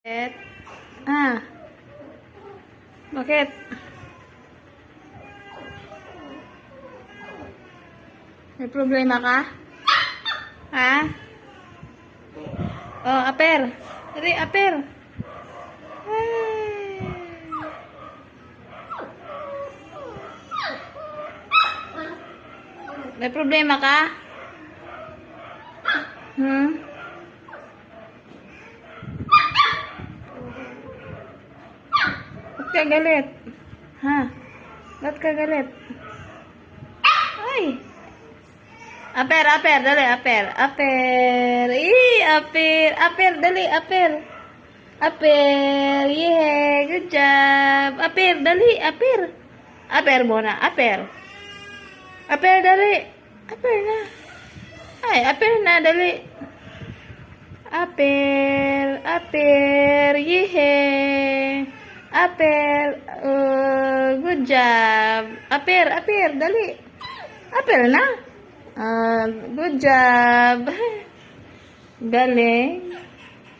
Bakit? Ah, bakit? May problema ka? Ha? Oh, aper. Dali, aper. Ay. May problema ka? Hmm? Ba't ka galit? Ha? Ba't ka galit? Ay! Aper, aper, dali, aper. Aper. Aper. Aper, dali, aper. Aper. Yeah, good job. Aper, dali, aper. Aper muna, aper. Aper, dali. Aper na. Ay, aper na, dali. Aper. Aper. Yeah. Aper. Good job. Aper, aper, dali. Aper na. Good job. Galing.